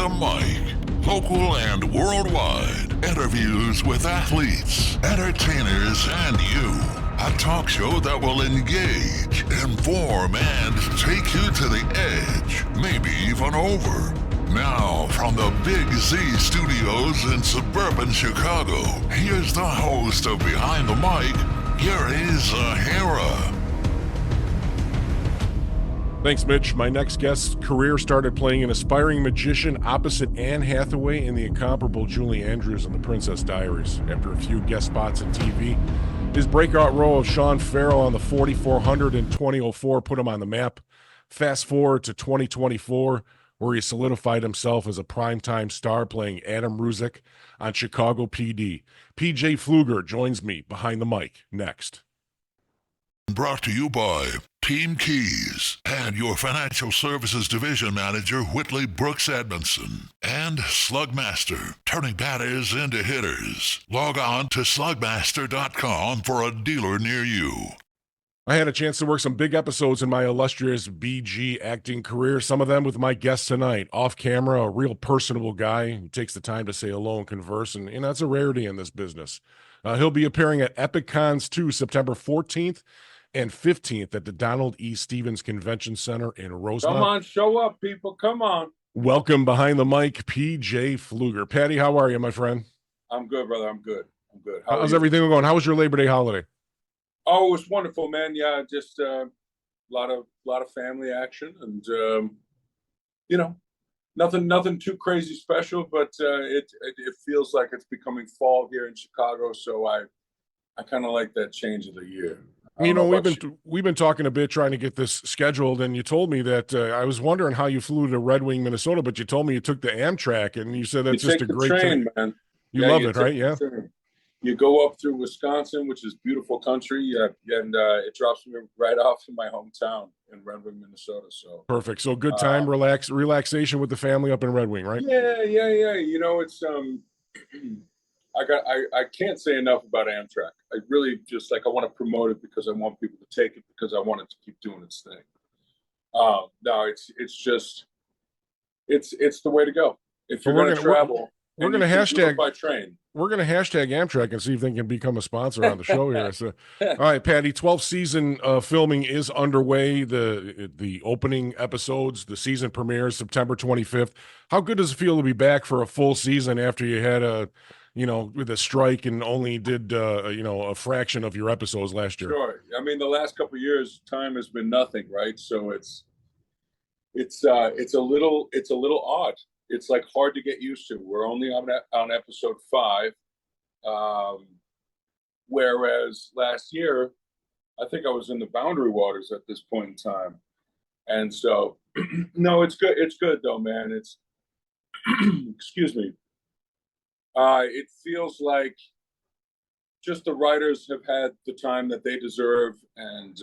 the Mic. Local and worldwide. Interviews with athletes, entertainers, and you. A talk show that will engage, inform, and take you to the edge. Maybe even over. Now, from the Big Z studios in suburban Chicago, here's the host of Behind the Mic. Here is Zahara. Thanks, Mitch. My next guest's career started playing an aspiring magician opposite Anne Hathaway in the incomparable Julie Andrews in The Princess Diaries. After a few guest spots on TV, his breakout role of Sean Farrell on the 4400 in 2004 put him on the map. Fast forward to 2024, where he solidified himself as a primetime star playing Adam Ruzek on Chicago PD. PJ Flueger joins me behind the mic next. Brought to you by Team Keys and your financial services division manager, Whitley Brooks Edmunson, and Slugmaster, turning batters into hitters. Log on to slugmaster.com for a dealer near you. I had a chance to work some big episodes in my illustrious BG acting career, some of them with my guest tonight. Off camera, a real personable guy who takes the time to say hello and converse, and that's a rarity in this business. He'll be appearing at Epic Cons 2, September 14th and 15th at the Donald E. Stevens Convention Center in Rosemont. Come on, show up, people. Come on. Welcome behind the mic, PJ Flueger. Patty, how are you, my friend? I'm good, brother. I'm good. How's everything going? How was your Labor Day holiday? Oh, it was wonderful, man. Yeah, just a lot of family action, and nothing too crazy special, but it feels like it's becoming fall here in Chicago, so I kind of like that change of the year. We've been talking a bit trying to get this scheduled, and you told me that I was wondering how you flew to Red Wing, Minnesota, but you told me you took the Amtrak, and you said that's just a great train, man. You love it, right? Yeah. You go up through Wisconsin, which is beautiful country, and it drops me right off in my hometown in Red Wing, Minnesota. So perfect. So good time, relaxation with the family up in Red Wing, right? Yeah. You know, it's I can't say enough about Amtrak. I really just I want to promote it because I want people to take it because I want it to keep doing its thing. No, it's the way to go. If you're going to travel, we're going to hashtag by train. We're going to hashtag Amtrak and see if they can become a sponsor on the show here. So, all right, Patty, 12th season filming is underway. The opening episodes, the season premieres September 25th. How good does it feel to be back for a full season after you had with a strike and only did a fraction of your episodes last year? Sure. I mean, the last couple of years, time has been nothing, right? So it's a little odd. It's like hard to get used to. We're only on episode 5, whereas last year, I think I was in the boundary waters at this point in time. And so, no, it's good. It's good though, man. It's excuse me. It feels like just the writers have had the time that they deserve, and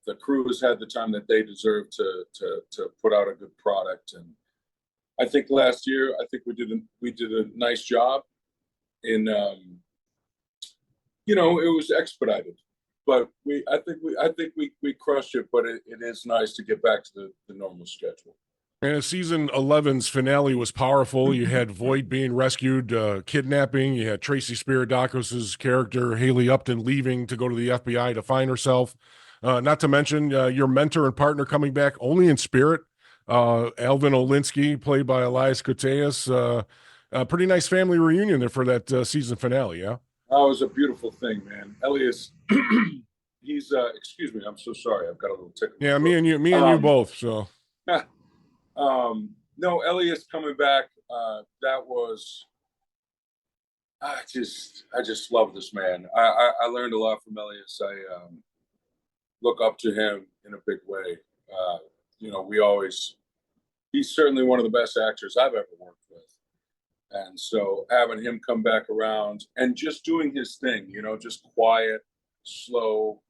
the crew has had the time that they deserve to put out a good product. And I think last year, we did a nice job in, it was expedited, but I think we crushed it. But it is nice to get back to the normal schedule. And season 11's finale was powerful. You had Voight being rescued, kidnapping. You had Tracy Spiridakos' character, Haley Upton, leaving to go to the FBI to find herself. Not to mention your mentor and partner coming back only in spirit. Alvin Olinsky, played by Elias Koteas. A pretty nice family reunion there for that season finale, yeah? Oh, it was a beautiful thing, man. Elias, he's, excuse me, I'm so sorry. I've got a little tickle. Yeah, me and you both, so. No, Elias coming back, that was, I just love this man. I learned a lot from Elias. I look up to him in a big way. He's certainly one of the best actors I've ever worked with. And so having him come back around and just doing his thing, just quiet, slow,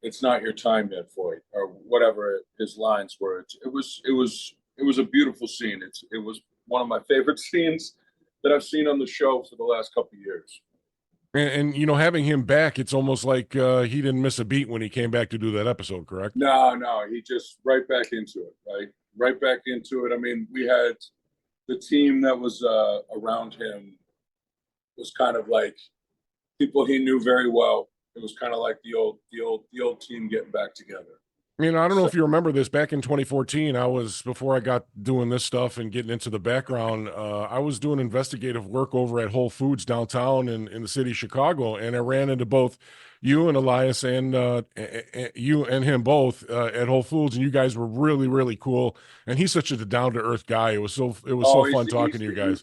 it's not your time yet, Voight, or whatever his lines were. It was a beautiful scene. It was one of my favorite scenes that I've seen on the show for the last couple of years. And you know, having him back, it's almost like he didn't miss a beat when he came back to do that episode, correct? No, he just right back into it, right? Right back into it. I mean, we had the team that was around him was kind of like people he knew very well. It was kind of like the old team getting back together. You know, I don't know So if you remember this. Back in 2014, before I got doing this stuff and getting into the background, I was doing investigative work over at Whole Foods downtown in the city of Chicago, and I ran into both you and Elias and you and him both at Whole Foods, and you guys were really, really cool. And he's such a down to earth guy. It was so oh, fun talking to you guys.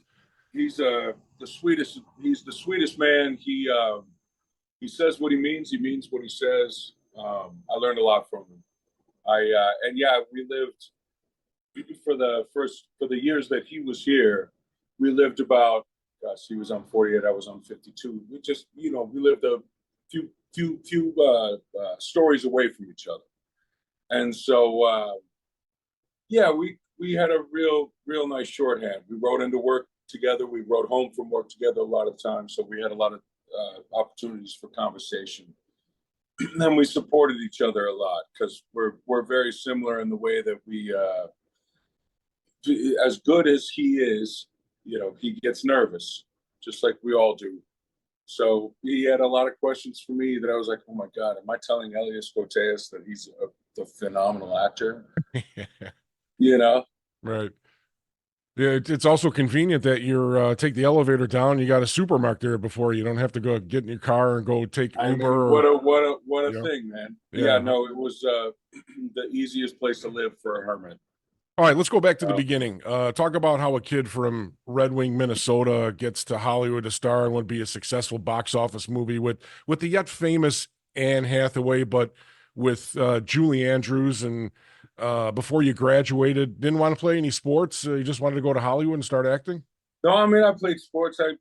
he's the sweetest. He's the sweetest man. He says what he means. He means what he says. I learned a lot from him. And yeah, we lived for the years that he was here. We lived about, gosh, he was on 48, I was on 52. We just, we lived a few stories away from each other, and so yeah, we had a real nice shorthand. We rode into work together. We rode home from work together a lot of times, so we had a lot of opportunities for conversation. And we supported each other a lot because we're very similar in the way that we, as good as he is, he gets nervous, just like we all do. So he had a lot of questions for me that I was like, oh my God, am I telling Elias Koteas that he's a phenomenal actor? You know? Right. Yeah, it's also convenient that you're take the elevator down. You got a supermarket there before you don't have to go get in your car and go take I Uber. mean, what a thing, man. Yeah. No, it was the easiest place to live for a hermit. All right, let's go back to the beginning. Talk about how a kid from Red Wing, Minnesota, gets to Hollywood to star and would be a successful box office movie with the yet famous Anne Hathaway, but with Julie Andrews. And before you graduated, didn't want to play any sports. You just wanted to go to Hollywood and start acting. No, I mean, I played sports. I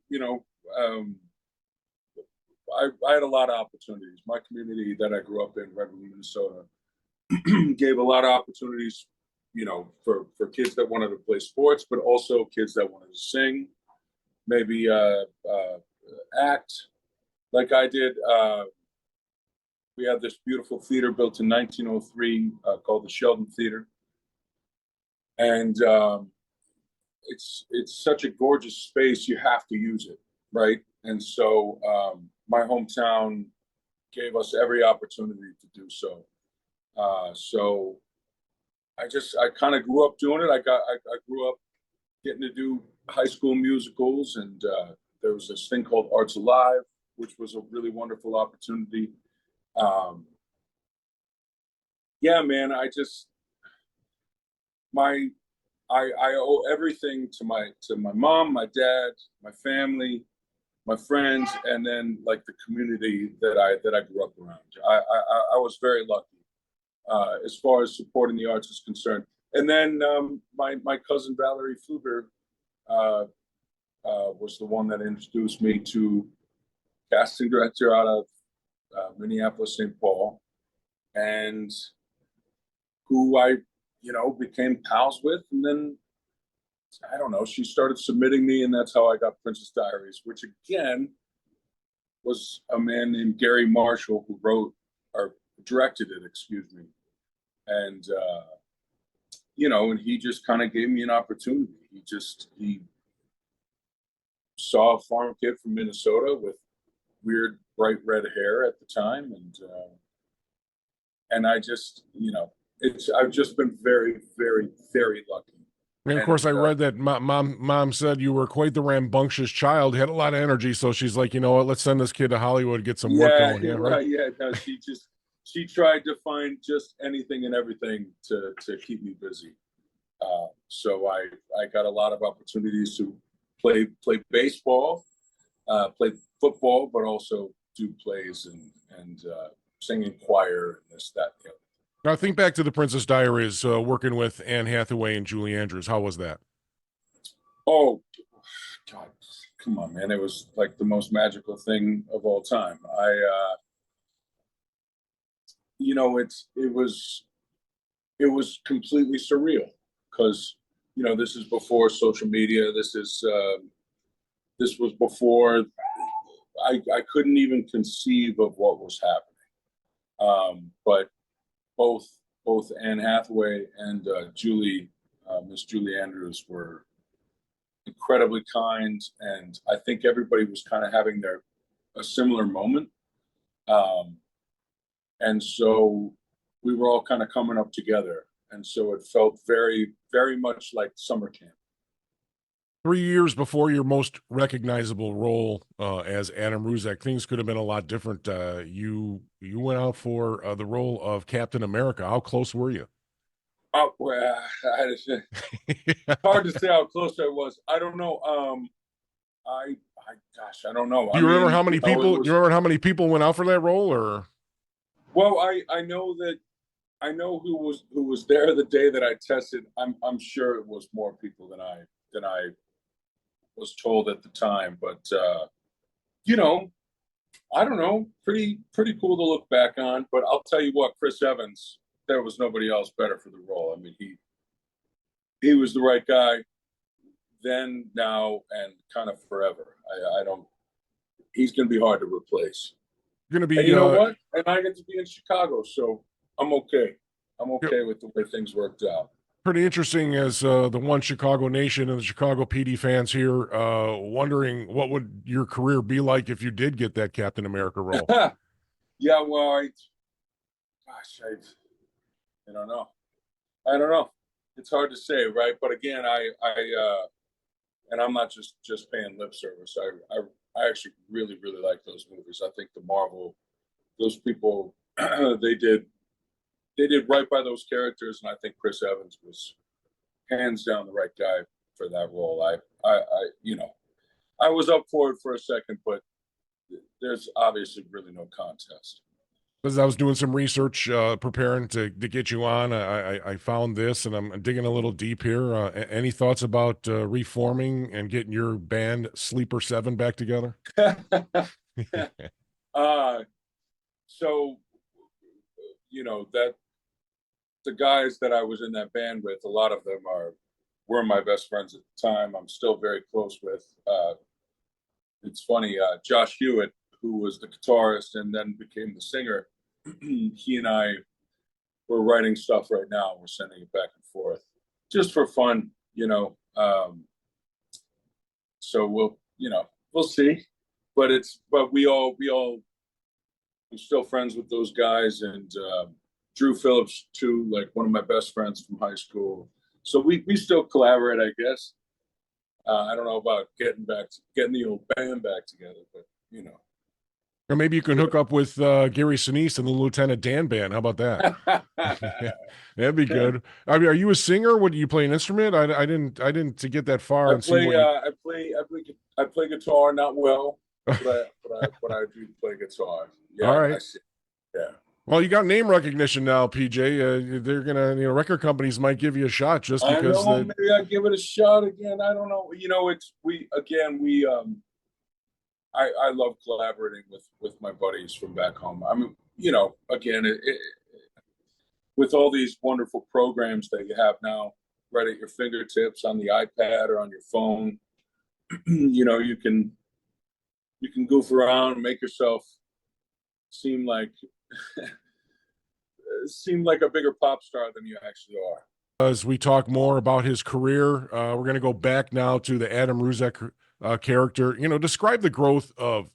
had a lot of opportunities. My community that I grew up in, Red Wing, Minnesota, gave a lot of opportunities, for kids that wanted to play sports, but also kids that wanted to sing, maybe act like I did. We had this beautiful theater built in 1903 called the Sheldon Theater, and it's such a gorgeous space. You have to use it, right? And so my hometown gave us every opportunity to do so. So I kind of grew up doing it. I grew up getting to do high school musicals, and there was this thing called Arts Alive, which was a really wonderful opportunity. Yeah, man, I owe everything to my mom, my dad, my family, my friends, and then like the community that I grew up around. I was very lucky as far as supporting the arts is concerned. And then my cousin Valerie Flueger was the one that introduced me to casting director out of Minneapolis, St. Paul, and who I, became pals with. And then, I don't know, she started submitting me, and that's how I got Princess Diaries, which again was a man named Gary Marshall who wrote or directed it, excuse me. And, and he just kind of gave me an opportunity. He saw a farm kid from Minnesota with weird bright red hair at the time, and I just, I've just been very, very, very lucky. And of course, I read that mom said you were quite the rambunctious child, had a lot of energy. So she's like, you know what, let's send this kid to Hollywood, get some work going. Yeah, right. Yeah, no, she tried to find just anything and everything to keep me busy. So I got a lot of opportunities to play baseball, play football, but also do plays and sing in choir and this, that, the other. Now think back to the Princess Diaries, working with Anne Hathaway and Julie Andrews. How was that? Oh, God, come on, man! It was like the most magical thing of all time. It was completely surreal because this is before social media. This was before I couldn't even conceive of what was happening. But both Anne Hathaway and Miss Julie Andrews were incredibly kind, and I think everybody was kind of having a similar moment. And so we were all kind of coming up together, and so it felt very, very much like summer camp. 3 years before your most recognizable role as Adam Ruzek, things could have been a lot different. You went out for the role of Captain America. How close were you? Oh, well, hard to say how close I was. I don't know. Gosh, I don't know. Do you remember how many you know, people? Do you remember how many people went out for that role? Or well, I know that I know who was there the day that I tested. I'm sure it was more people than I was told at the time. But you know, I don't know. Pretty cool to look back on. But I'll tell you what, Chris Evans, there was nobody else better for the role. I mean, he was the right guy then, now, and kind of forever. I don't. He's going to be hard to replace. you're going to be? And you know what? And I get to be in Chicago, so I'm okay. I'm okay with the way things worked out. Pretty interesting as the one Chicago nation and the Chicago PD fans here wondering what would your career be like if you did get that Captain America role. Yeah, well, I don't know. I don't know. It's hard to say, right? But again, and I'm not just paying lip service. I actually really, really like those movies. I think the Marvel, those people, they did right by those characters, and I think Chris Evans was hands down the right guy for that role. I was up for it for a second, but there's obviously really no contest. As I was doing some research, preparing to get you on, I found this, and I'm digging a little deep here. Any thoughts about reforming and getting your band Sleeper 7 back together? So, that the guys that I was in that band with, a lot of them were my best friends at the time. I'm still very close with. It's funny, Josh Hewitt, who was the guitarist and then became the singer. He and I were writing stuff right now. We're sending it back and forth just for fun, so we'll see. But I'm still friends with those guys, and Drew Phillips too, like one of my best friends from high school. So we still collaborate, I guess. I don't know about getting the old band back together, but Or maybe you can hook up with Gary Sinise and the Lieutenant Dan band. How about that? That'd be good. I mean, are you a singer? What do you play an instrument? I didn't to get that far. I play guitar, not well, but I do play guitar. Yeah, all right. Yeah. Well, you got name recognition now, PJ. They're gonna, record companies might give you a shot just because. Maybe I give it a shot again. I don't know. I love collaborating with my buddies from back home. I mean, again, with all these wonderful programs that you have now right at your fingertips on the iPad or on your phone, you can goof around and make yourself seem like a bigger pop star than you actually are. As we talk more about his career, we're going to go back now to the Adam Ruzek character. Describe the growth of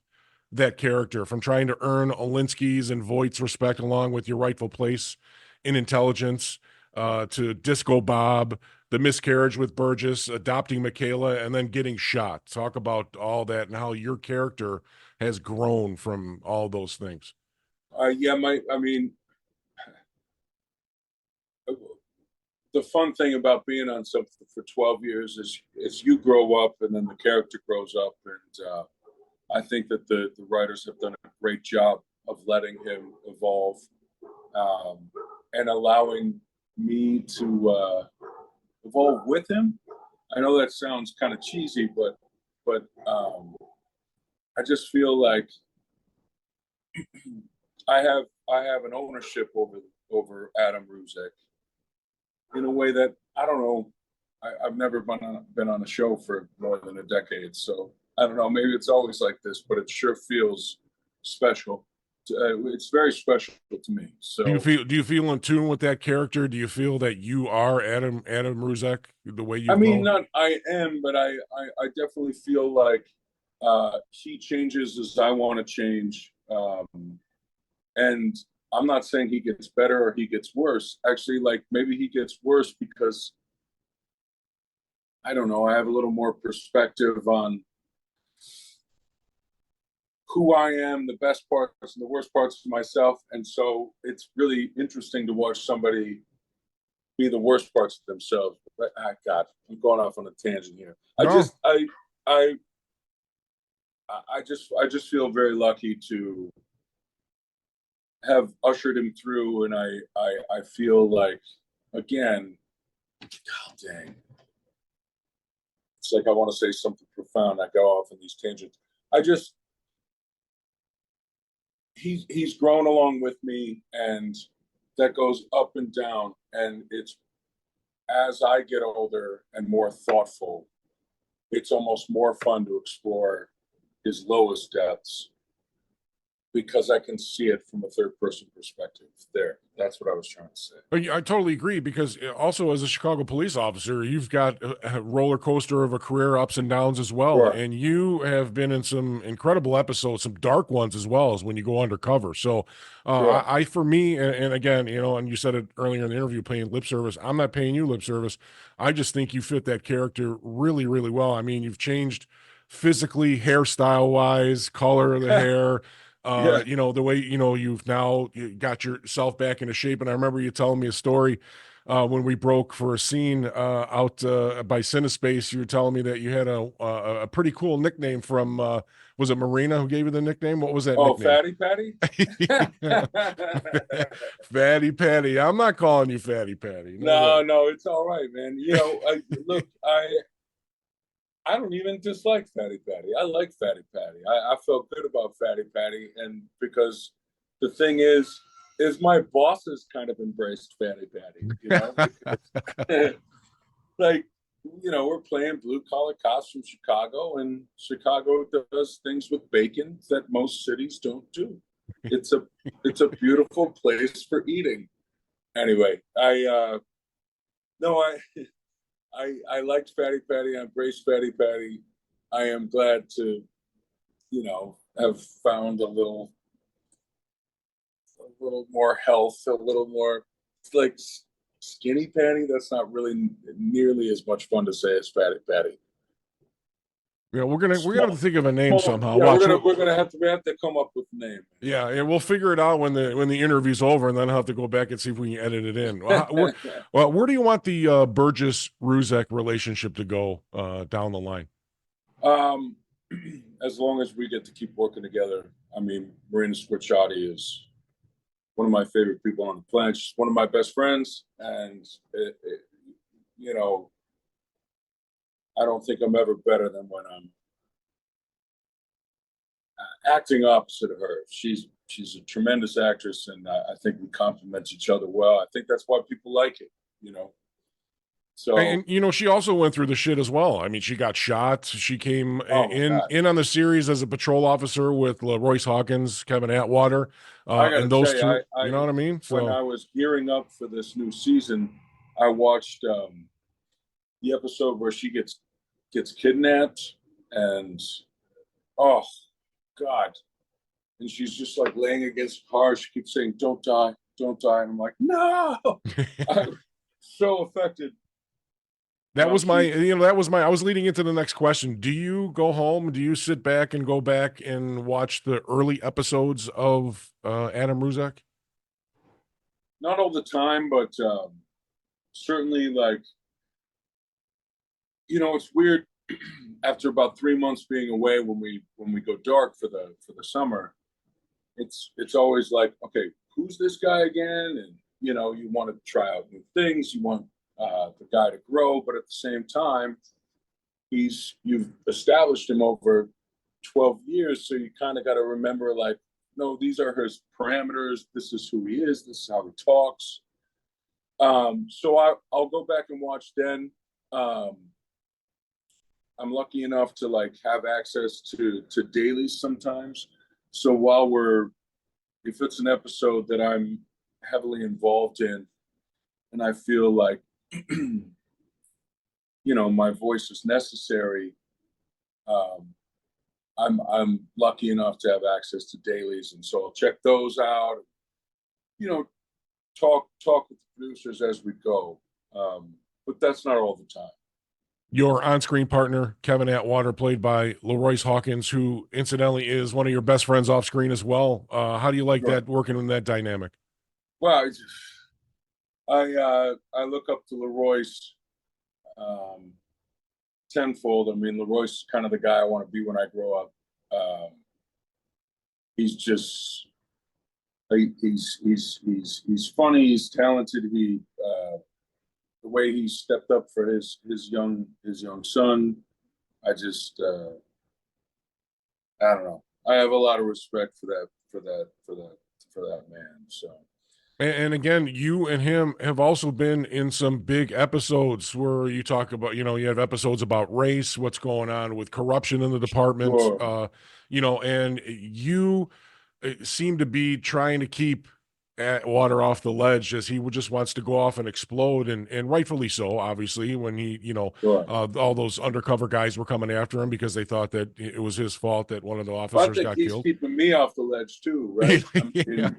that character from trying to earn Olinsky's and Voight's respect along with your rightful place in intelligence to Disco Bob, the miscarriage with Burgess, adopting Michaela, and then getting shot. Talk about all that and how your character has grown from all those things. The fun thing about being on something for 12 years is you grow up and then the character grows up. And I think that the writers have done a great job of letting him evolve and allowing me to evolve with him. I know that sounds kind of cheesy, but I just feel like I have an ownership over Adam Ruzek in a way that I don't know. I've never been on a show for more than a decade, so I don't know, maybe it's always like this, but it sure feels special. It's very special to me. So Do you feel in tune with that character? Do you feel that you are Adam Ruzek the way I you've mean, grown? not I am, but I definitely feel like he changes as I want to change. And I'm not saying he gets better or he gets worse. Actually, like maybe he gets worse because I don't know, I have a little more perspective on who I am, the best parts and the worst parts of myself. And so it's really interesting to watch somebody be the worst parts of themselves. But God, I'm going off on a tangent here. No. I just feel very lucky to have ushered him through, and I feel like, again, God dang, it's like I want to say something profound. I go off on these tangents. He's grown along with me, and that goes up and down. And it's as I get older and more thoughtful, it's almost more fun to explore his lowest depths because I can see it from a third person perspective. That's what I was trying to say. I totally agree because also as a Chicago police officer, you've got a roller coaster of a career, ups and downs as well. Sure. And you have been in some incredible episodes, some dark ones as well as when you go undercover. So Sure. I for me, and again, and you said it earlier in the interview, paying lip service. I'm not paying you lip service. I just think you fit that character really, really well. I mean, you've changed physically, hairstyle wise, color of the hair. Yeah. The way, you've now you got yourself back into shape. And I remember you telling me a story when we broke for a scene out by Cinespace. You were telling me that you had a pretty cool nickname from, was it Marina who gave you the nickname? What was that Oh, nickname? Fatty Patty? Fatty Patty. I'm not calling you Fatty Patty. No, it's all right, man. Look, I don't even dislike Fatty Patty. I like Fatty Patty. I felt good about Fatty Patty, and because the thing is my bosses kind of embraced Fatty Patty, like, we're playing blue collar cops from Chicago, and Chicago does things with bacon that most cities don't do. It's a beautiful place for eating. Anyway, I liked Fatty Patty. I embraced Fatty Patty. I am glad to, have found a little more health, a little more like Skinny Patty. That's not really nearly as much fun to say as Fatty Patty. Yeah, we're gonna have to think of a name somehow. Yeah, Watch, we have to come up with a name. yeah, and we'll figure it out when the interview's over, and then I'll have to go back and see if we can edit it in. Where do you want the Burgess Ruzek relationship to go down the line? As long as we get to keep working together. I mean, Marina Squarciati is one of my favorite people on the planet. She's one of my best friends, and I don't think I'm ever better than when I'm acting opposite of her. She's a tremendous actress, and I think we complement each other well. I think that's why people like it. So, and she also went through the shit as well. I mean, she got shot. She came in on the series as a patrol officer with Royce Hawkins, Kevin Atwater, and those two. You know what I mean? So when I was gearing up for this new season, I watched the episode where she gets kidnapped, and oh God, and she's just like laying against the car. She keeps saying, "Don't die, don't die," and I'm like, no. I'm so affected. That was my, I was leading into the next question. Do you go home? Do you sit back and go back and watch the early episodes of Adam Ruzek? Not all the time, but certainly, like, it's weird. After about 3 months being away, when we go dark for the summer, it's always like, okay, who's this guy again? And you want to try out new things. You want the guy to grow, but at the same time, you've established him over 12 years, so you kind of got to remember, like, no, these are his parameters. This is who he is. This is how he talks. So I'll go back and watch then. I'm lucky enough to like have access to dailies sometimes. So while if it's an episode that I'm heavily involved in, and I feel like, my voice is necessary, I'm lucky enough to have access to dailies, and so I'll check those out. Talk with the producers as we go, but that's not all the time. Your on-screen partner, Kevin Atwater, played by Leroyce Hawkins, who incidentally is one of your best friends off-screen as well. How do you like that, working in that dynamic? Well, I look up to Leroyce tenfold. I mean, Leroyce is kind of the guy I want to be when I grow up. He's just he's funny. He's talented. The way he stepped up for his young son, I don't know. I have a lot of respect for that man. So. And again, you and him have also been in some big episodes where you talk about, you have episodes about race, what's going on with corruption in the department, Sure. And you seem to be trying to keep Atwater off the ledge as he just wants to go off and explode, and rightfully so, obviously, when he, Sure. all those undercover guys were coming after him because they thought that it was his fault that one of the I officers think got he's killed. keeping me off the ledge too, right? I mean, Yeah.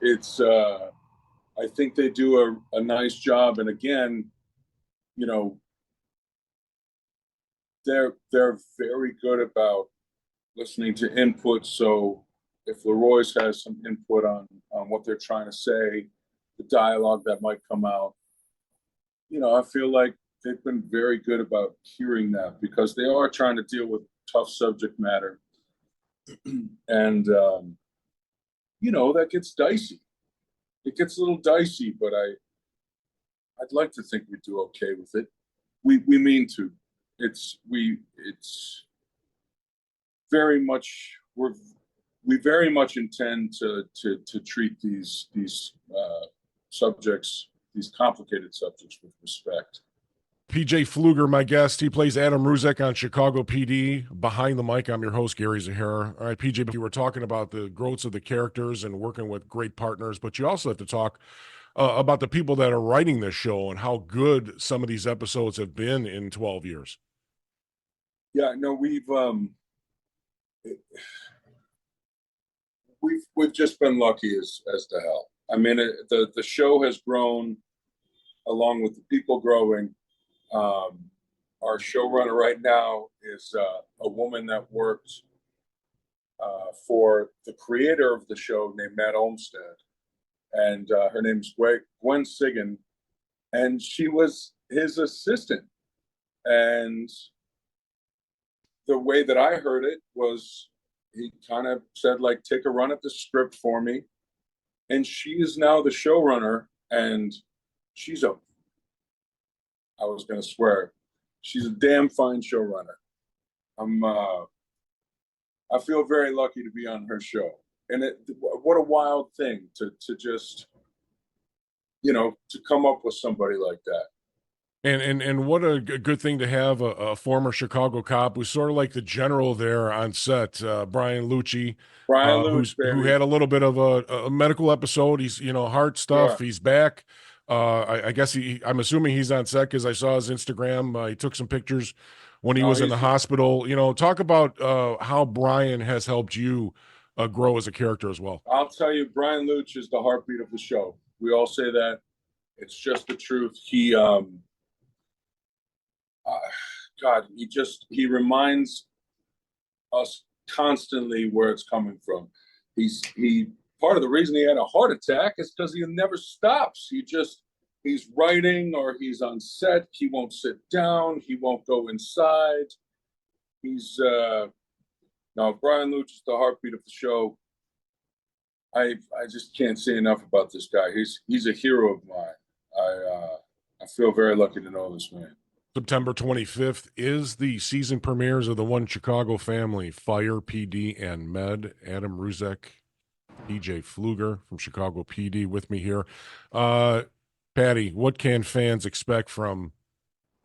it's I think they do a nice job, and again, they're very good about listening to input. So if Leroyce has some input on what they're trying to say, the dialogue that might come out, I feel like they've been very good about hearing that, because they are trying to deal with tough subject matter. And, that gets dicey. It gets a little dicey, but I'd like to think we do okay with it. We mean to. It's very much, we very much intend to treat these subjects, these complicated subjects, with respect. PJ Flueger, my guest. He plays Adam Ruzek on Chicago PD. Behind the mic, I'm your host, Gary Zahara. All right, PJ, you were talking about the growths of the characters and working with great partners, but you also have to talk about the people that are writing this show and how good some of these episodes have been in 12 years. Yeah, no, we've just been lucky as to hell. I mean, the show has grown along with the people growing. Our showrunner right now is a woman that worked for the creator of the show named Matt Olmstead, and her name's Gwen Sigan, and she was his assistant. And the way that I heard it was, he kind of said, like, take a run at the script for me. And she is now the showrunner, and I was going to swear, she's a damn fine showrunner. I feel very lucky to be on her show. And what a wild thing to just, to come up with somebody like that. And what a good thing to have a former Chicago cop who's sort of like the general there on set, Brian Lucci, who had a little bit of a medical episode. He's, heart stuff. Sure. He's back. I guess I'm assuming he's on set because I saw his Instagram. He took some pictures when he was in the hospital. Talk about how Brian has helped you grow as a character as well. I'll tell you, Brian Lucci is the heartbeat of the show. We all say that. It's just the truth. He, he reminds us constantly where it's coming from. Part of the reason he had a heart attack is because he never stops. He's writing or he's on set. He won't sit down. He won't go inside. Brian Lucci is the heartbeat of the show. I just can't say enough about this guy. He's a hero of mine. I feel very lucky to know this man. September 25th is the season premieres of the One Chicago Family, Fire, PD, and Med. Adam Ruzek, PJ Flueger from Chicago PD with me here. Patty, what can fans expect from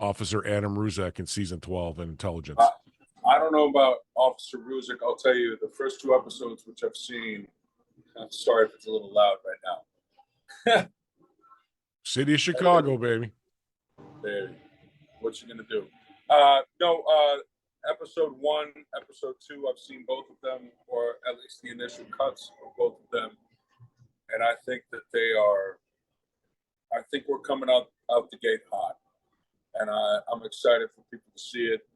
Officer Adam Ruzek in season 12 in intelligence. I don't know about Officer Ruzek. I'll tell you, the first 2 episodes, which I've seen, I'm sorry if it's a little loud right now. City of Chicago, baby. Baby, what you gonna do? No, episode 1, episode 2, I've seen both of them, or at least the initial cuts of both of them, and I think that they are. I think we're coming out the gate hot, and I'm excited for people to see it.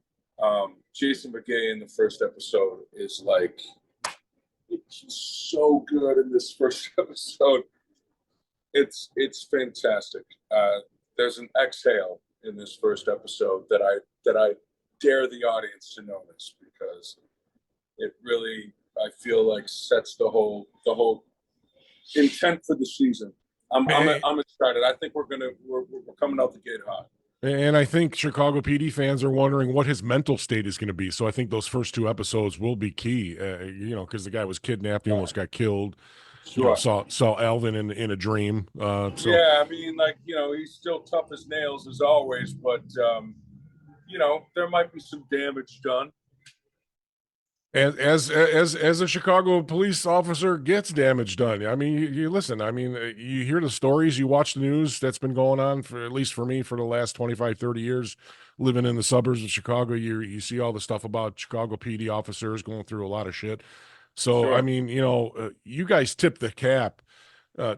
Jason McGay in the first episode is like, he's so good in this first episode. It's fantastic. There's an exhale in this first episode that I dare the audience to notice, because it really, I feel like, sets the whole intent for the season. I'm excited. I think we're coming out the gate hot. And I think Chicago PD fans are wondering what his mental state is going to be. So I think those first 2 episodes will be key, because the guy was kidnapped. He almost got killed. Sure. Saw Alvin in a dream. Yeah, I mean, like, he's still tough as nails as always, but, there might be some damage done. As a Chicago police officer gets damage done. I mean, you listen, I mean, you hear the stories, you watch the news that's been going on, for at least for me, for the last 25, 30 years, living in the suburbs of Chicago. You see all the stuff about Chicago PD officers going through a lot of shit. So, Sure. I mean, you guys tip the cap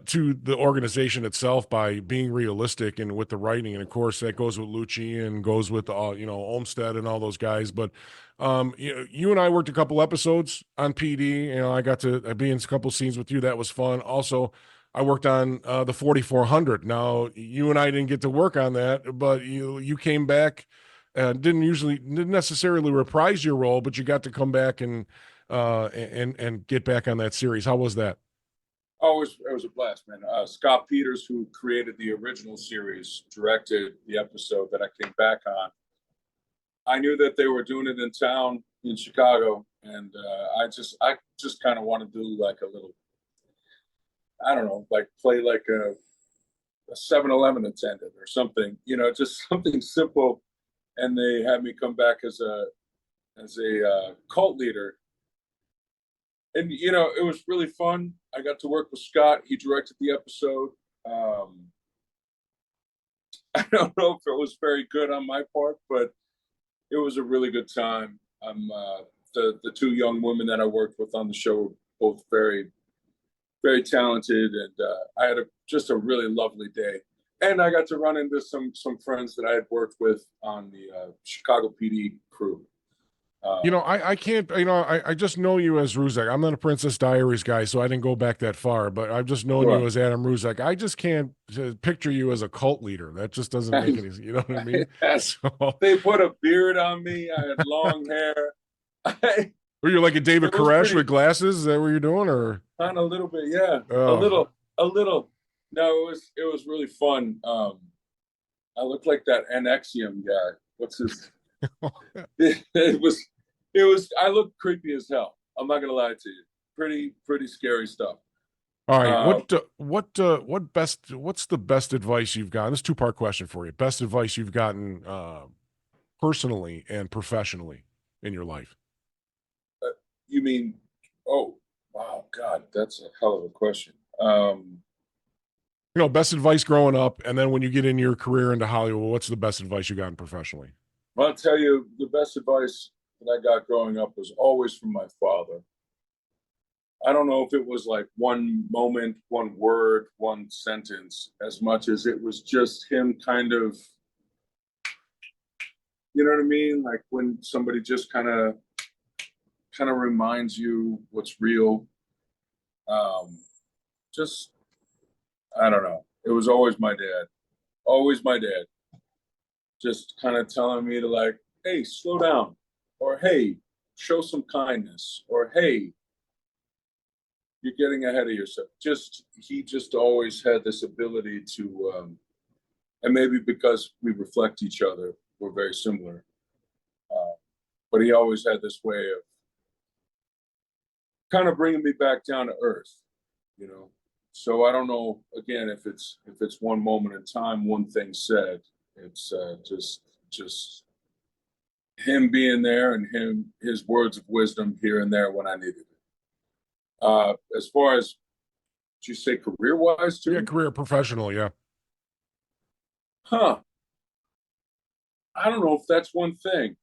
to the organization itself by being realistic and with the writing. And of course that goes with Lucci and goes with, Olmsted and all those guys. But, you and I worked a couple episodes on PD. I got to be in a couple scenes with you. That was fun. Also, I worked on the 4400. Now, you and I didn't get to work on that, but you came back, didn't necessarily reprise your role, but you got to come back and get back on that series. How was that? Oh, it was a blast, man. Scott Peters, who created the original series, directed the episode that I came back on. I knew that they were doing it in town in Chicago, and I just kind of want to do like a little, I don't know, like play like a 7-Eleven attendant or something, just something simple. And they had me come back as a cult leader. And, it was really fun. I got to work with Scott. He directed the episode. I don't know if it was very good on my part, but it was a really good time. The 2 young women that I worked with on the show were both very, very talented. And I had just a really lovely day. And I got to run into some friends that I had worked with on the Chicago PD crew. I can't, I just know you as Ruzek. I'm not a Princess Diaries guy, so I didn't go back that far, but I've just known you as Adam Ruzek. I just can't picture you as a cult leader. That just doesn't make any, you know what I mean? So, they put a beard on me. I had long hair. Were you like a David Koresh with glasses? Is that what you're doing, or? On a little bit, yeah. Oh. A little. No, it was really fun. I looked like that NXIVM guy. What's his? It was. I looked creepy as hell. I'm not gonna lie to you. Pretty scary stuff. All right. What's the best advice you've gotten? This is a 2-part question for you. Best advice you've gotten personally and professionally in your life? You mean? Oh, wow, God, that's a hell of a question. Best advice growing up, and then when you get in your career into Hollywood, what's the best advice you gotten professionally? Well, I'll tell you, the best advice that I got growing up was always from my father. I don't know if it was like one moment, one word, one sentence, as much as it was just him kind of, you know what I mean? Like when somebody just kind of reminds you what's real. I don't know. It was always my dad. Just kind of telling me to, like, hey, slow down, or hey, show some kindness, or hey, you're getting ahead of yourself. He just always had this ability to, and maybe because we reflect each other, we're very similar. But he always had this way of kind of bringing me back down to earth, So I don't know, again, if it's one moment in time, one thing said. It's just just him being there and his words of wisdom here and there when I needed it. As far as, did you say career-wise too? Yeah, career, professional, yeah. Huh. I don't know if that's one thing.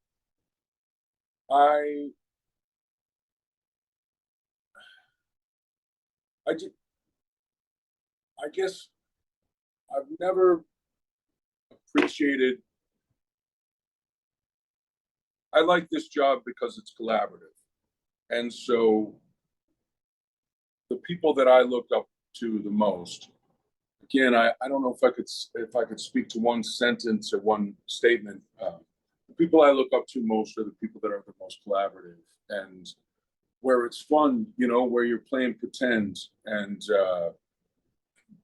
I guess I've never appreciated. I like this job because it's collaborative, and so the people that I look up to the most. Again, I don't know if I could speak to one sentence or one statement. The people I look up to most are the people that are the most collaborative and where it's fun, where you're playing pretend, and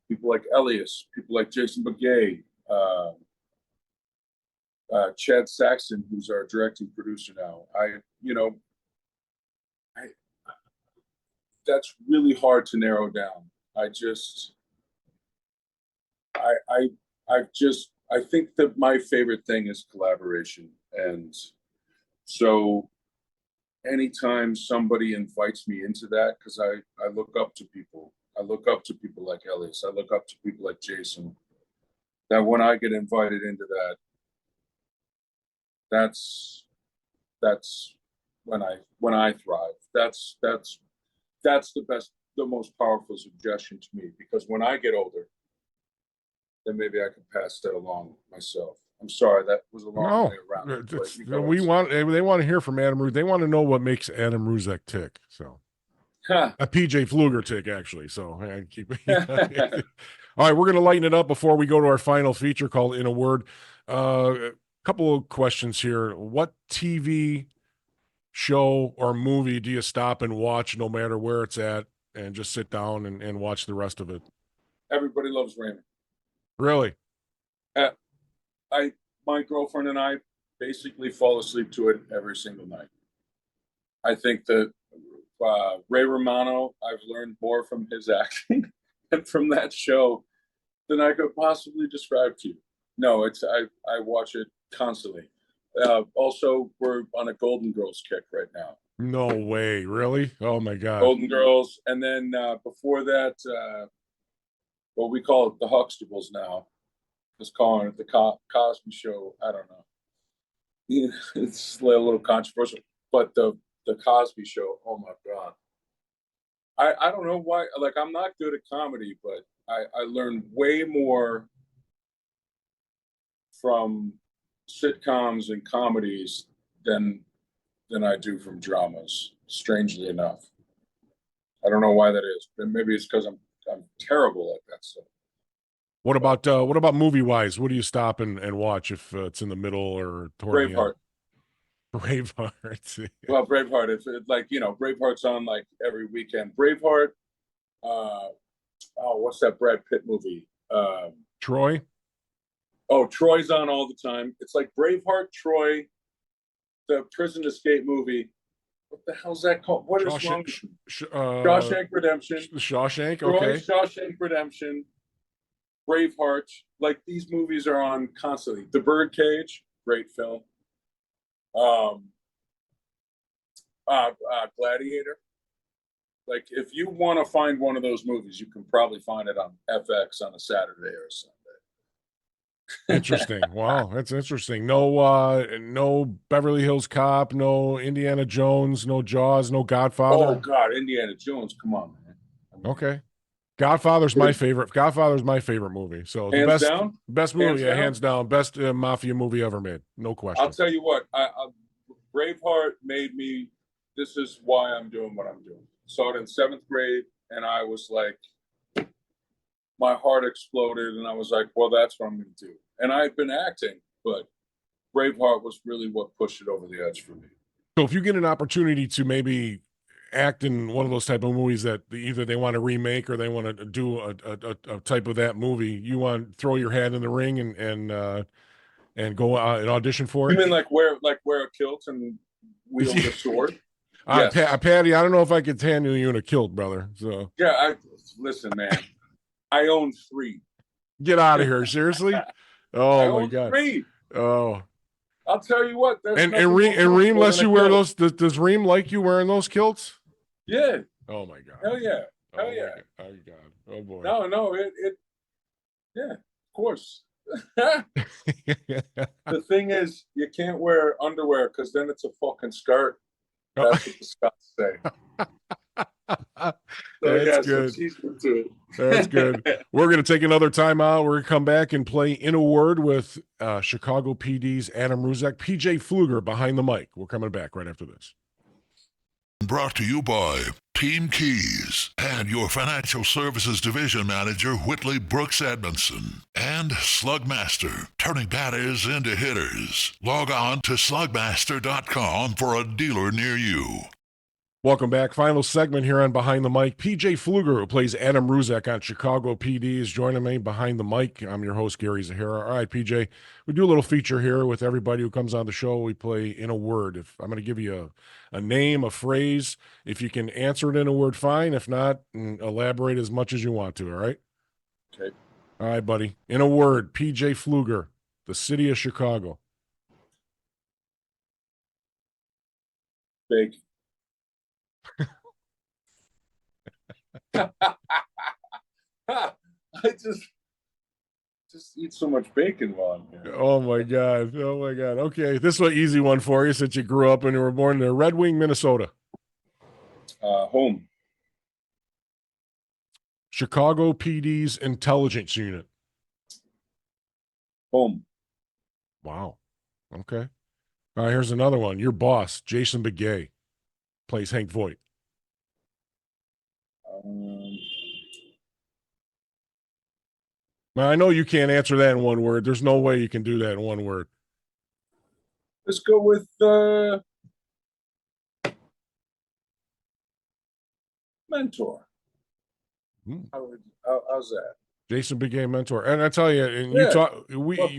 people like Elias, people like Jason Begay, Chad Saxon, who's our directing producer now. That's really hard to narrow down. I think that my favorite thing is collaboration. And so anytime somebody invites me into that, because I look up to people. I look up to people like Elias. I look up to people like Jason. That when I get invited into that, that's when I thrive. That's the best, the most powerful suggestion to me, because when I get older, then maybe I can pass that along myself. I'm sorry, that was a long way around. They want to hear from Adam Ruzek. They want to know what makes Adam Ruzek tick. So a PJ Flueger tick, actually. So I keep all right, we're going to lighten it up before we go to our final feature called In a Word. A couple of questions here. What TV show or movie do you stop and watch no matter where it's at and just sit down and watch the rest of it? Everybody Loves Raymond. Really? My girlfriend and I basically fall asleep to it every single night. I think that Ray Romano, I've learned more from his acting and from that show than I could possibly describe to you. No, I watch it constantly. Also, we're on a Golden Girls kick right now. No way, really? Oh my God. Golden Girls, and then before that, what we call it the Huxtables now. Just calling it the Cosby Show. I don't know. It's a little controversial, but the Cosby Show. Oh my God. I don't know why. Like, I'm not good at comedy, but I learned way more from sitcoms and comedies than I do from dramas. Strangely enough, I don't know why that is, but maybe it's because I'm terrible at that stuff. What about movie wise? What do you stop and watch if it's in the middle or toward Braveheart? Braveheart. Well, Braveheart. It's like, Braveheart's on like every weekend. Braveheart. What's that Brad Pitt movie? Troy. Oh, Troy's on all the time. It's like Braveheart, Troy, the prison escape movie. What the hell's that called? What is wrong? Shawshank Redemption. Shawshank. Troy, Okay. Shawshank Redemption. Braveheart. Like, these movies are on constantly. The Birdcage, great film. Gladiator. Like, if you want to find one of those movies, you can probably find it on FX on a Saturday or Sunday. Interesting. Wow, that's interesting. No Beverly Hills Cop, no Indiana Jones, no Jaws, no Godfather. Oh God, Indiana Jones! Come on, man. Okay. Godfather's my favorite. Godfather's my favorite movie. So the best movie, hands down, best mafia movie ever made. No question. I'll tell you what, Braveheart made me. This is why I'm doing what I'm doing. Saw it in 7th grade, and I was like, my heart exploded, and I was like, well, that's what I'm going to do. And I've been acting, but Braveheart was really what pushed it over the edge for me. So if you get an opportunity to maybe act in one of those type of movies that either they want to remake or they want to do a type of that movie, you want to throw your hat in the ring and go and audition for it? You mean like wear a kilt and wield a sword? Yes. Patty, I don't know if I could handle you in a kilt, brother. So yeah, listen, man. I own 3. Get out of here, seriously? Oh my God. 3. Oh. I'll tell you what. And Reem lets you wear those. Does Reem like you wearing those kilts? Yeah. Oh my God. Hell yeah. Hell oh yeah. Oh God. Oh boy. No. Yeah. Of course. The thing is, you can't wear underwear because then it's a fucking skirt. That's what the Scots say. That's good. That's good. We're going to take another time out. We're going to come back and play In a Word with Chicago PD's Adam Ruzek, PJ Flueger behind the mic. We're coming back right after this. Brought to you by Team Keys and your financial services division manager, Whitley Brooks Edmondson, and Slugmaster, turning batters into hitters. Log on to slugmaster.com for a dealer near you. Welcome back. Final segment here on Behind the Mic. PJ Flueger, who plays Adam Ruzek on Chicago PD, is joining me behind the mic. I'm your host, Gary Zahara. All right, PJ, we do a little feature here with everybody who comes on the show. We play In a Word. If I'm going to give you a name, a phrase. If you can answer it in a word, fine. If not, elaborate as much as you want to, all right? Okay. All right, buddy. In a word, PJ Flueger, the city of Chicago. Big. I just eat so much bacon while I'm here. Oh my God. Okay, this is an easy one for you since you grew up and you were born in Red Wing, Minnesota. Home. Chicago PD's intelligence unit. Home. Wow. Okay. All right, here's another one. Your boss, Jason Begay, plays Hank Voight. Now, I know you can't answer that in one word. There's no way you can do that in one word. Let's go with mentor. How's that? Jason Begay, mentor. And I tell you, and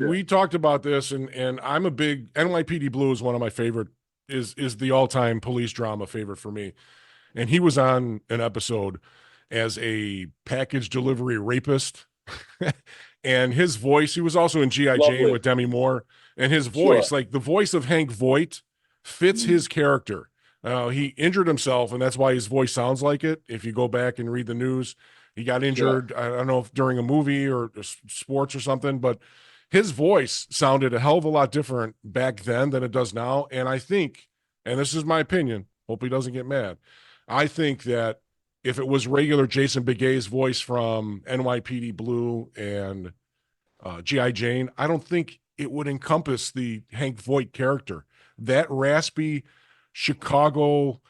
we talked about this, and I'm a big NYPD Blue is one of my favorite, is the all-time police drama favorite for me. And he was on an episode as a package delivery rapist. And his voice, he was also in G.I. Jane with Demi Moore. And his voice, like the voice of Hank Voight, fits his character. He injured himself, and that's why his voice sounds like it. If you go back and read the news, he got injured, I don't know if during a movie or sports or something, but his voice sounded a hell of a lot different back then than it does now. And I think, and this is my opinion, hope he doesn't get mad, I think that if it was regular Jason Begay's voice from NYPD Blue and G.I. Jane, I don't think it would encompass the Hank Voight character. That raspy Chicago,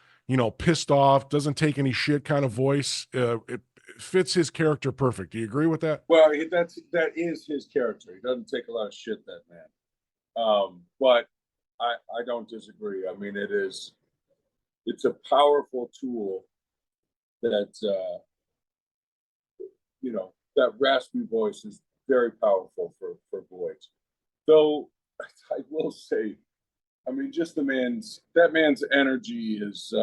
pissed off, doesn't take any shit kind of voice, it fits his character perfect. Do you agree with that? Well, that is his character. He doesn't take a lot of shit, that man. But I don't disagree. I mean, it's a powerful tool that that raspy voice is very powerful for Voight. Though I will say, I mean, just that man's energy is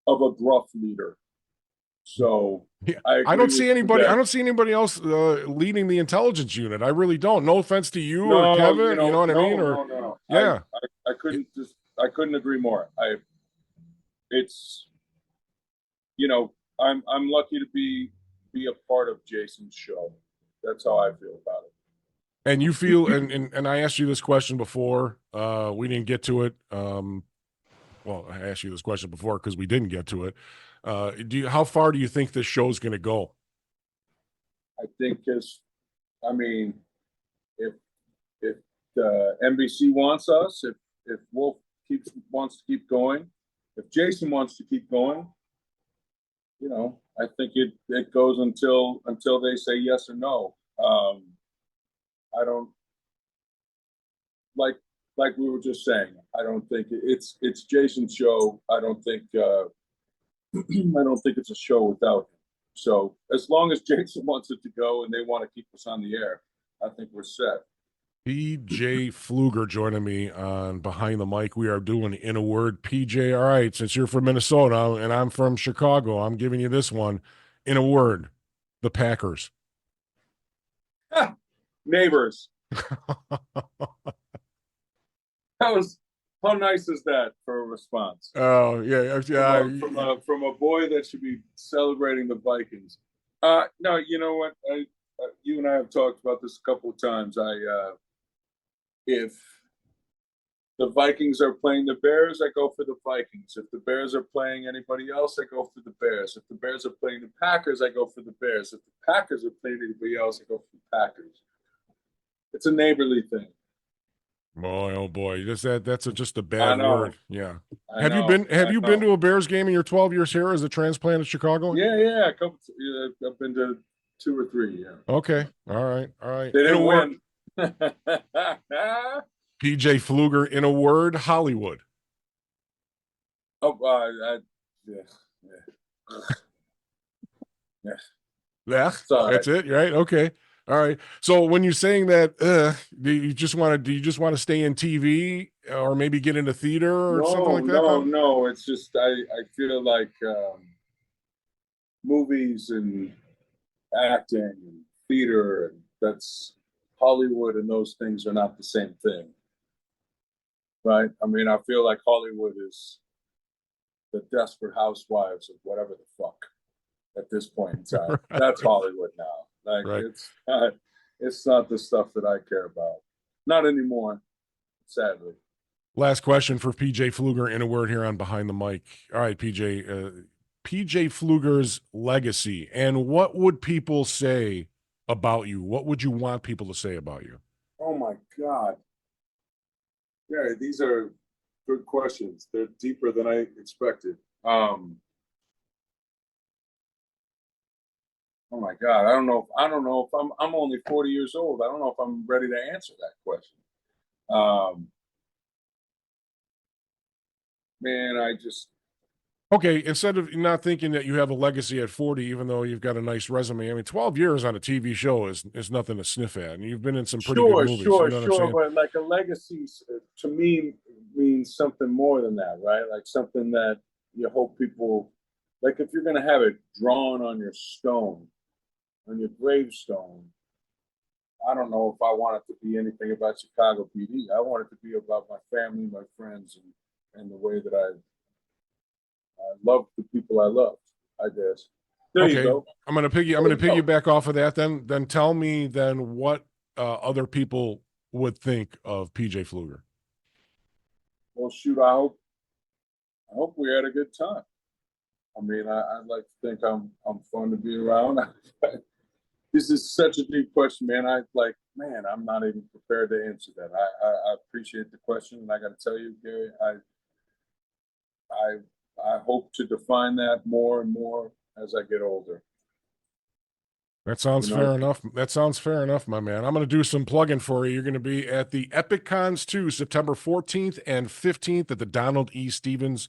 of a gruff leader. So I don't see anybody. I don't see anybody else leading the intelligence unit. I really don't. No offense to you or Kevin. You know what I mean? No. Yeah, I couldn't agree more. I'm lucky to be a part of Jason's show. That's how I feel about it. And you feel, and I asked you this question before. We didn't get to it. Well, I asked you this question before because we didn't get to it. How far do you think this show's going to go? I think if NBC wants us, if Wolf wants to keep going, if Jason wants to keep going, I think it goes until they say yes or no. I don't like we were just saying. I don't think it's Jason's show. I don't think it's a show without him. So as long as Jason wants it to go and they want to keep us on the air, I think we're set. PJ Flueger joining me on Behind the Mic. We are doing In a Word. PJ, all right, since you're from Minnesota and I'm from Chicago, I'm giving you this one. In a word, the Packers. Neighbors. That was how nice is that for a response Oh yeah, from a boy that should be celebrating the Vikings? No, you know what? You and I have talked about this a couple of times. If the Vikings are playing the Bears, I go for the Vikings. If the Bears are playing anybody else, I go for the Bears. If the Bears are playing the Packers, I go for the Bears. If the Packers are playing anybody else, I go for the Packers. It's a neighborly thing. Boy, oh boy, just a I bad know. word. Yeah. I Have you know. been Have I you been know. to a Bears game in your 12 years here as a transplant in Chicago? Yeah. I've been to 2 or 3. Yeah. Okay. All right. All right. They In a didn't word, win. PJ Flueger, in a word, Hollywood. Oh, yeah. Yeah. Yeah, Sorry. that's it, right? Okay. All right. So when you're saying that, do you just want to stay in TV or maybe get into theater or something like that then? No. It's just I feel like movies and acting and theater and that's Hollywood and those things are not the same thing, right? I mean, I feel like Hollywood is the Desperate Housewives of whatever the fuck at this point in time. Right. That's Hollywood now. Like Right. it's not the stuff that I care about. Not anymore, sadly. Last question for PJ Flueger, in a word, here on Behind the Mic. All right, PJ. PJ Flueger's legacy, and what would people say about you? What would you want people to say about you? Oh my God. Yeah, these are good questions. They're deeper than I expected. Oh my God. I don't know if I'm only 40 years old. I don't know if I'm ready to answer that question. Man, I just Okay, instead of not thinking that you have a legacy at 40, even though you've got a nice resume, I mean, 12 years on a TV show is nothing to sniff at. And you've been in some pretty good movies. You know what I'm saying? But like a legacy to me means something more than that, right? Like something that you hope people like if you're gonna have it drawn on your stone, on your gravestone. I don't know if I want it to be anything about Chicago PD. I want it to be about my family, my friends, and the way that I love the people I love, I guess. There you Okay, go. I'm gonna piggyback off of that. Then tell me then what other people would think of PJ Flueger. Well, shoot, I hope we had a good time. I mean, I'd like to think I'm fun to be around. This is such a deep question, man. I'm not even prepared to answer that. I appreciate the question, and I got to tell you, Gary, I hope to define that more and more as I get older. That sounds fair enough. That sounds fair enough, my man. I'm going to do some plugging for you. You're going to be at the Epic Cons 2, September 14th and 15th at the Donald E. Stevens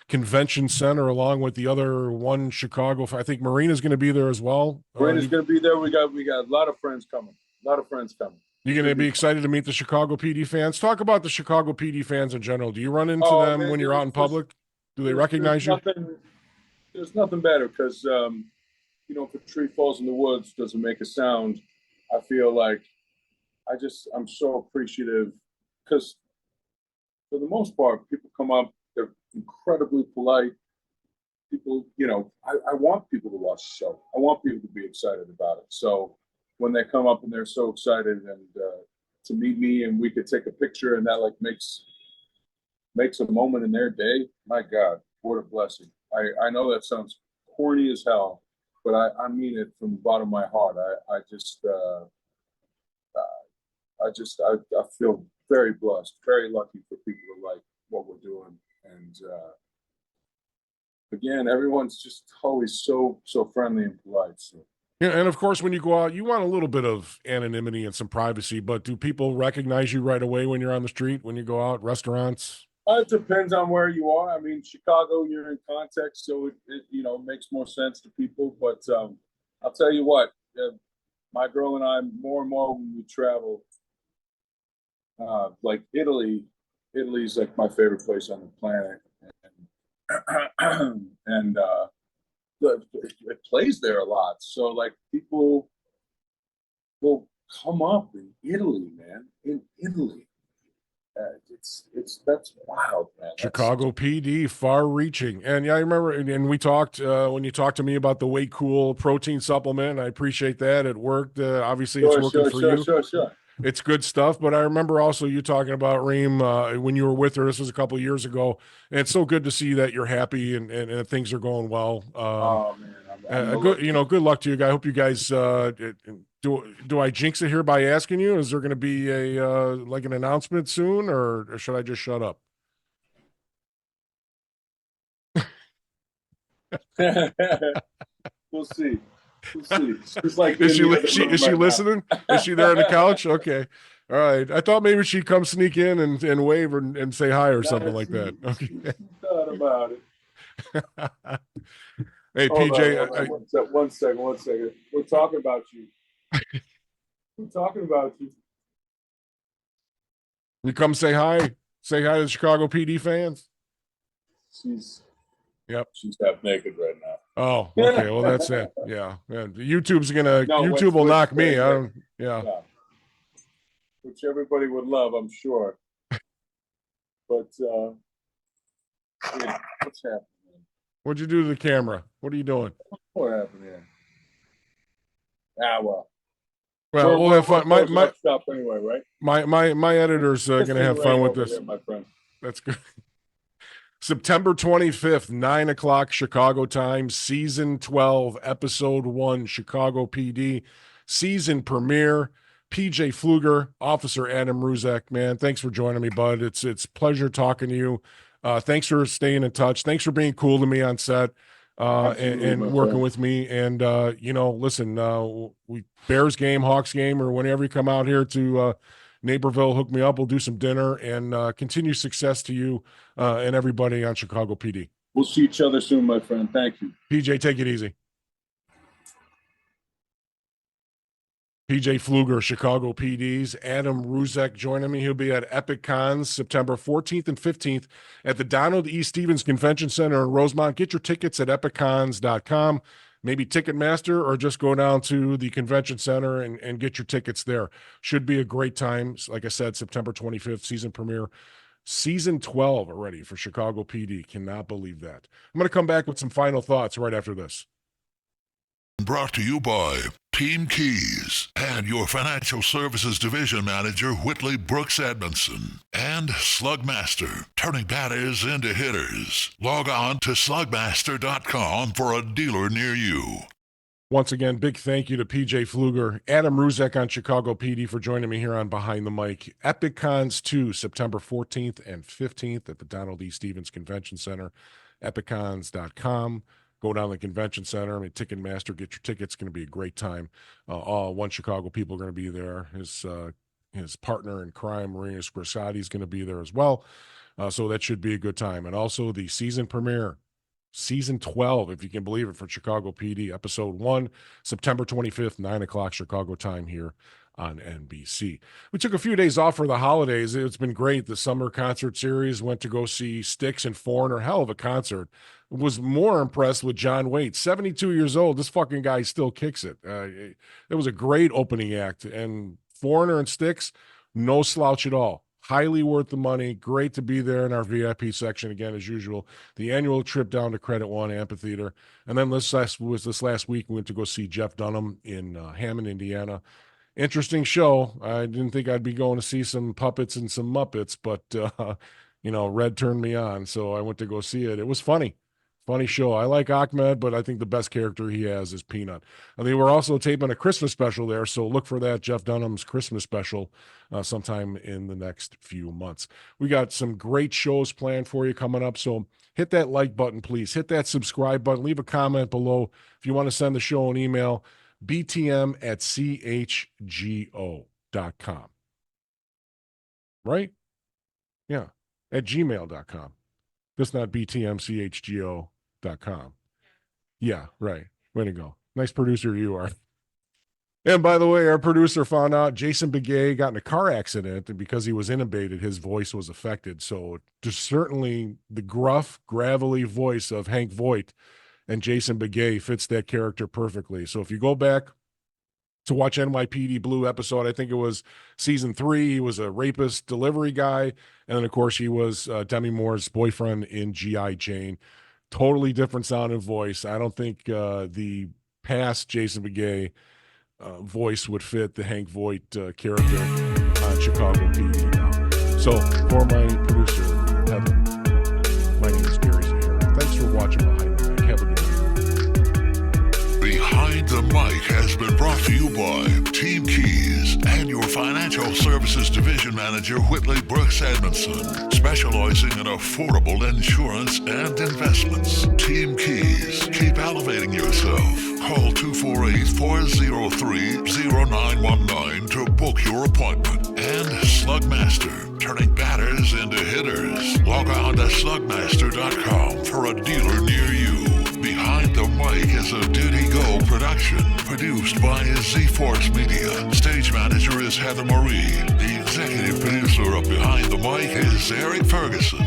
Convention Center, along with the other one Chicago. I think Marina's going to be there as well. Marina's going to be there. We got a lot of friends coming. You're going to be excited to meet the Chicago PD fans. Talk about the Chicago PD fans in general. Do you run into them man, when you're out in public? Do they recognize you? There's nothing better because if a tree falls in the woods, doesn't make a sound. I feel like I'm so appreciative because for the most part, people come up, they're incredibly polite. People, I want people to watch the show. I want people to be excited about it. So when they come up and they're so excited and to meet me and we could take a picture and that like makes a moment in their day, my God, what a blessing. I know that sounds corny as hell, but I mean it from the bottom of my heart. I feel very blessed, very lucky for people to like what we're doing. And again, everyone's just always so friendly and polite. So. Yeah, and of course, when you go out, you want a little bit of anonymity and some privacy. But do people recognize you right away when you're on the street, when you go out, restaurants? It depends on where you are. I mean, Chicago, you're in context, so it makes more sense to people. But I'll tell you what, my girl and I, more and more when we travel, like Italy's like my favorite place on the planet, and it plays there a lot. So like people will come up in Italy, man. In Italy. That's wild, man. Chicago PD, far-reaching, and yeah, I remember. And we talked when you talked to me about the Weight Cool protein supplement. I appreciate that. It worked. Obviously, it's working for you. Sure. It's good stuff. But I remember also you talking about Reem when you were with her. This was a couple of years ago, and it's so good to see that you're happy and things are going well. Oh man, I'm Good, good luck to you guys. I hope you guys do I jinx it here by asking you? Is there going to be a like an announcement soon, or should I just shut up? We'll see. She's like, is she listening? Is she there on the couch? Okay. All right. I thought maybe she'd come sneak in and wave and say hi or something like that. Okay. Thought about it. Hey, Hold PJ. On, one second. We're talking about you. You come say hi. Say hi to the Chicago PD fans. She's She's half naked right now. Oh, okay. Well, that's it. Yeah. YouTube will knock me. Yeah. Which everybody would love, I'm sure. But what's happening? What'd you do to the camera? What are you doing? What happened here? Well, we'll have fun. My stuff anyway, right? My editor's gonna have fun with this. Here, my friend. That's good. September 25th, 9:00 Chicago time, season 12, episode 1, Chicago PD, season premiere. PJ Flueger, Officer Adam Ruzek, man, thanks for joining me, bud. It's pleasure talking to you. Thanks for staying in touch. Thanks for being cool to me on set and working with me. And listen, we Bears game, Hawks game, or whenever you come out here to Naperville, hook me up. We'll do some dinner, and continue success to you and everybody on Chicago PD. We'll see each other soon, my friend. Thank you. PJ, take it easy. PJ Flueger, Chicago PD's Adam Ruzek joining me. He'll be at Epic Cons September 14th and 15th at the Donald E. Stevens Convention Center in Rosemont. Get your tickets at epiccons.com. Maybe Ticketmaster, or just go down to the convention center and get your tickets there. Should be a great time. Like I said, September 25th, season premiere. Season 12 already for Chicago PD. Cannot believe that. I'm going to come back with some final thoughts right after this. Brought to you by Team Keys and your financial services division manager, Whitley Brooks Edmondson, and Slugmaster, turning batters into hitters. Log on to slugmaster.com for a dealer near you. Once again, big thank you to PJ Flueger, Adam Ruzek on Chicago PD for joining me here on Behind the Mic. Epic Cons 2, September 14th and 15th at the Donald E. Stevens Convention Center, epiccons.com. Go down to the convention center. Ticketmaster, get your tickets. It's going to be a great time. All One Chicago people are going to be there. His partner in crime, Marina Scorsati, is going to be there as well. So that should be a good time. And also the season premiere, season 12, if you can believe it, for Chicago PD, episode 1, September 25th, 9:00 Chicago time here on NBC. We took a few days off for the holidays. It's been great. The summer concert series, went to go see Styx and Foreigner. Hell of a concert. Was more impressed with John Waite, 72 years old. This fucking guy still kicks it. It was a great opening act, and Foreigner and Styx, no slouch at all. Highly worth the money. Great to be there in our VIP section again, as usual. The annual trip down to Credit One Amphitheater. And then this last week, we went to go see Jeff Dunham in Hammond, Indiana. Interesting show. I didn't think I'd be going to see some puppets and some Muppets, but, Red turned me on, so I went to go see it. It was funny. Funny show. I like Ahmed, but I think the best character he has is Peanut. And they were also taping a Christmas special there, so look for that, Jeff Dunham's Christmas special, sometime in the next few months. We got some great shows planned for you coming up, so hit that like button, please. Hit that subscribe button. Leave a comment below. If you want to send the show an email, btm@chgo.com. Right? Yeah, at gmail.com. That's not btmchgo.com. Yeah, right. Way to go. Nice producer you are. And by the way, our producer found out Jason Begay got in a car accident, and because he was intubated, his voice was affected. So just certainly the gruff, gravelly voice of Hank Voight and Jason Begay fits that character perfectly. So if you go back to watch NYPD Blue episode. I think it was season 3. He was a rapist delivery guy. And then, of course, he was Demi Moore's boyfriend in G.I. Jane. Totally different sound and voice. I don't think the past Jason Begay voice would fit the Hank Voight character on Chicago PD now. So, for my producer, Heather, my name is Gary Zahara. Thanks for watching Behind the Mic. Have a good night. Behind the Mic has been brought to you by Team Keys and your financial services division manager, Whitley Brooks Edmondson, specializing in affordable insurance and investments. Team Keys, keep elevating yourself. Call 248-403-0919 to book your appointment. And Slugmaster, turning batters into hitters. Log on to slugmaster.com for a dealer near you. Behind the Mic is a Duty Go production, produced by Z-Force Media. Stage manager is Heather Marie. The executive producer of Behind the Mic is Eric Ferguson.